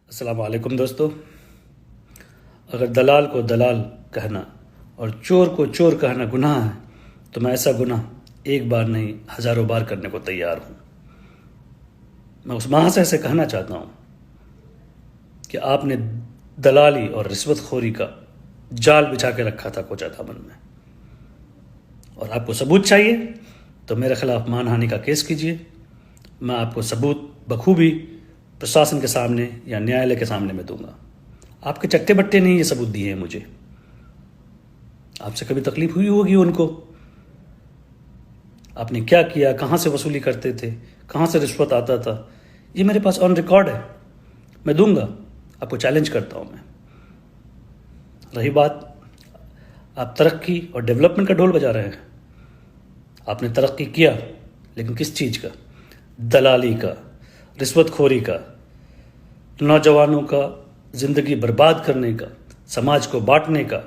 अस्सलाम वालेकुम दोस्तों। अगर दलाल को दलाल कहना और चोर को चोर कहना गुनाह है तो मैं ऐसा गुनाह एक बार नहीं हज़ारों बार करने को तैयार हूँ। मैं उस महाशय से कहना चाहता हूँ कि आपने दलाली और रिश्वतखोरी का जाल बिछा के रखा था कोचा दामन में, और आपको सबूत चाहिए तो मेरे खिलाफ मानहानि का केस कीजिए। मैं आपको सबूत बखूबी प्रशासन के सामने या न्यायालय के सामने में दूंगा। आपके चट्टे बट्टे नहीं ये सबूत दिए हैं मुझे। आपसे कभी तकलीफ हुई होगी उनको, आपने क्या किया, कहाँ से वसूली करते थे, कहाँ से रिश्वत आता था, ये मेरे पास ऑन रिकॉर्ड है। मैं दूंगा, आपको चैलेंज करता हूँ मैं। रही बात, आप तरक्की और डेवलपमेंट का ढोल बजा रहे हैं। आपने तरक्की किया, लेकिन किस चीज़ का? दलाली का, रिश्वतखोरी का, नौजवानों का ज़िंदगी बर्बाद करने का, समाज को बांटने का,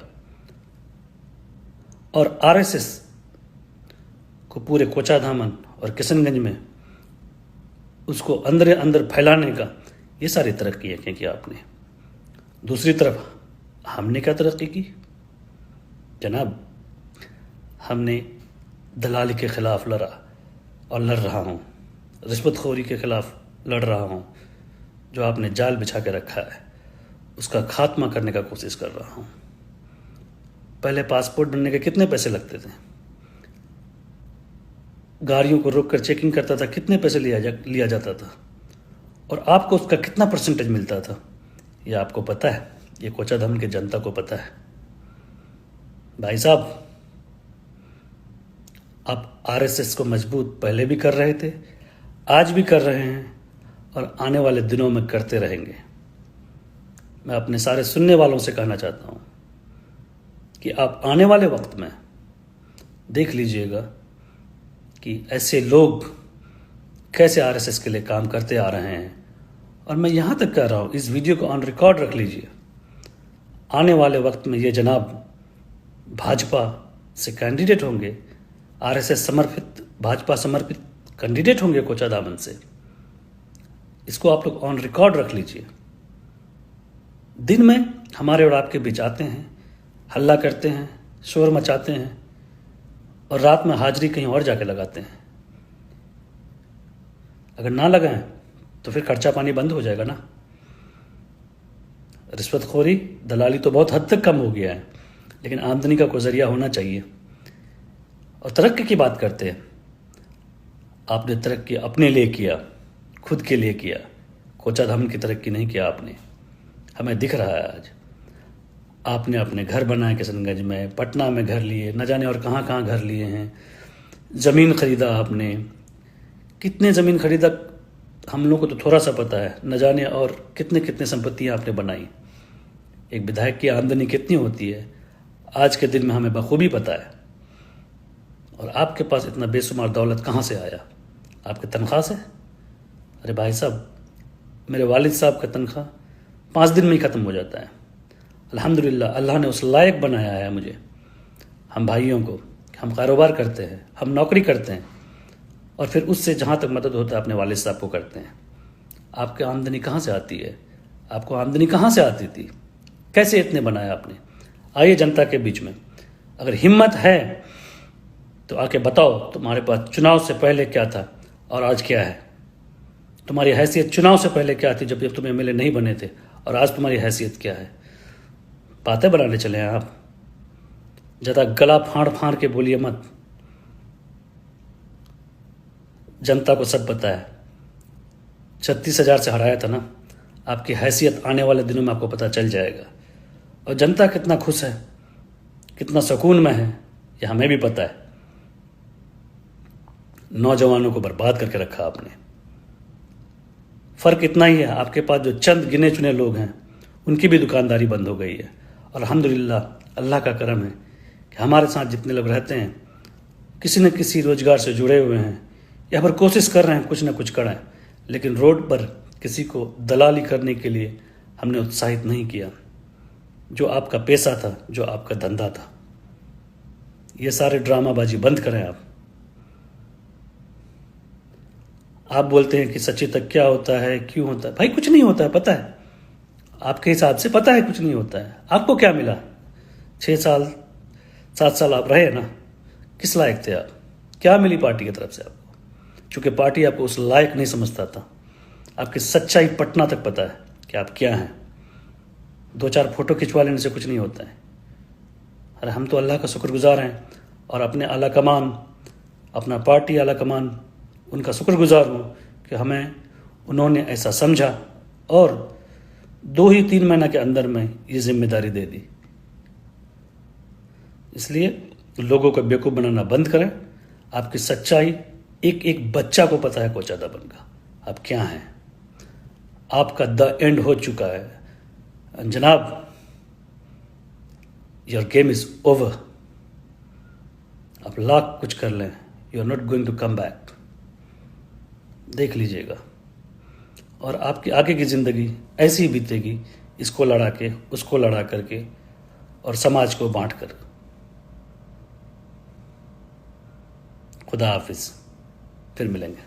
और आरएसएस को पूरे कोचा धामन और किशनगंज में उसको अंदर अंदर फैलाने का, ये सारी तरक्की है कि आपने। दूसरी तरफ हमने क्या तरक्की की जनाब? हमने दलाली के ख़िलाफ़ लड़ा और लड़ रहा हूँ, रिश्वतखोरी के ख़िलाफ़ लड़ रहा हूँ। जो आपने जाल बिछा के रखा है उसका खात्मा करने का कोशिश कर रहा हूँ। पहले पासपोर्ट बनने के कितने पैसे लगते थे? गाड़ियों को रोक कर चेकिंग करता था, कितने पैसे लिया जाता था, और आपको उसका कितना परसेंटेज मिलता था? ये आपको पता है, ये कोचा धामन की जनता को पता है। भाई साहब, आप आरएसएस को मजबूत पहले भी कर रहे थे, आज भी कर रहे हैं, और आने वाले दिनों में करते रहेंगे। मैं अपने सारे सुनने वालों से कहना चाहता हूँ कि आप आने वाले वक्त में देख लीजिएगा कि ऐसे लोग कैसे आरएसएस के लिए काम करते आ रहे हैं। और मैं यहाँ तक कह रहा हूँ, इस वीडियो को ऑन रिकॉर्ड रख लीजिए। आने वाले वक्त में ये जनाब भाजपा से कैंडिडेट होंगे, आरएसएस समर्पित, भाजपा समर्पित कैंडिडेट होंगे कोचा दामन से। इसको आप लोग ऑन रिकॉर्ड रख लीजिए। दिन में हमारे और आपके बीच आते हैं, हल्ला करते हैं, शोर मचाते हैं, और रात में हाजिरी कहीं और जाके लगाते हैं। अगर ना लगाएं तो फिर खर्चा पानी बंद हो जाएगा ना। रिश्वतखोरी, दलाली तो बहुत हद तक कम हो गया है, लेकिन आमदनी का कोई जरिया होना चाहिए। और तरक्की की बात करते हैं, आपने तरक्की अपने लिए किया, खुद के लिए किया। कोचा धामन की तरक्की नहीं किया आपने, हमें दिख रहा है आज। आपने अपने घर बनाए किशनगंज में, पटना में घर लिए, न जाने और कहाँ कहाँ घर लिए हैं। ज़मीन ख़रीदा आपने, कितने ज़मीन ख़रीदा हम लोग को तो थोड़ा सा पता है, न जाने और कितने कितने संपत्तियाँ आपने बनाई। एक विधायक की आमदनी कितनी होती है आज के दिन में हमें बखूबी पता है। और आपके पास इतना बेशुमार दौलत कहाँ से आया? आपके तनख्वाह से? अरे भाई साहब, मेरे वालिद साहब का तनख्वाह 5 दिन में ही ख़त्म हो जाता है। अल्हम्दुलिल्लाह, अल्लाह ने उस लायक बनाया है मुझे, हम भाइयों को। हम कारोबार करते हैं, हम नौकरी करते हैं, और फिर उससे जहाँ तक मदद होता है अपने वालिद साहब को करते हैं। आपकी आमदनी कहाँ से आती है? आपको आमदनी कहाँ से आती थी? कैसे इतने बनाया आपने? आइए जनता के बीच में, अगर हिम्मत है तो आके बताओ तुम्हारे पास चुनाव से पहले क्या था और आज क्या है। तुम्हारी हैसियत चुनाव से पहले क्या थी जब तुम एमएलए नहीं बने थे, और आज तुम्हारी हैसियत क्या है? बातें बनाने चले हैं आप। ज़्यादा गला फाड़ फाड़ के बोलिए मत। जनता को सब पता है। 36,000 से हराया था ना, आपकी हैसियत आने वाले दिनों में आपको पता चल जाएगा। और जनता कितना खुश है, कितना सुकून में है, ये हमें भी पता है। नौजवानों को बर्बाद करके रखा आपने। फ़र्क इतना ही है, आपके पास जो चंद गिने चुने लोग हैं उनकी भी दुकानदारी बंद हो गई है। और अल्हम्दुलिल्लाह, अल्लाह का करम है कि हमारे साथ जितने लोग रहते हैं किसी न किसी रोज़गार से जुड़े हुए हैं, या फिर कोशिश कर रहे हैं कुछ ना कुछ करें, लेकिन रोड पर किसी को दलाली करने के लिए हमने उत्साहित नहीं किया। जो आपका पेशा था, जो आपका धंधा था, ये सारे ड्रामाबाजी बंद करें आप। आप बोलते हैं कि सच्ची तक क्या होता है, क्यों होता है? भाई कुछ नहीं होता है, पता है। आपके हिसाब से पता है कुछ नहीं होता है। आपको क्या मिला? 6 साल 7 साल आप रहे ना, किस लायक थे आप? क्या मिली पार्टी की तरफ से आपको? चूँकि पार्टी आपको उस लायक नहीं समझता था। आपकी सच्चाई पटना तक पता है कि आप क्या हैं। 2-4 फोटो खिंचवा लेने से कुछ नहीं होता है। अरे हम तो अल्लाह का शुक्रगुजार हैं और अपने आला कमान, अपना पार्टी आला कमान, उनका शुक्रगुजार हूँ कि हमें उन्होंने ऐसा समझा और 2 ही 3 महीना के अंदर में ये जिम्मेदारी दे दी। इसलिए लोगों को बेवकूफ़ बनाना बंद करें। आपकी सच्चाई एक एक बच्चा को पता है कोचा दबन का आप क्या हैं। आपका द एंड हो चुका है जनाब। Your game is over. आप लाख कुछ कर लें, you are not going to come back. देख लीजिएगा। और आपकी आगे की ज़िंदगी ऐसी ही बीतेगी, इसको लड़ा के उसको लड़ा करके और समाज को बांट कर। खुदा हाफिज़, फिर मिलेंगे।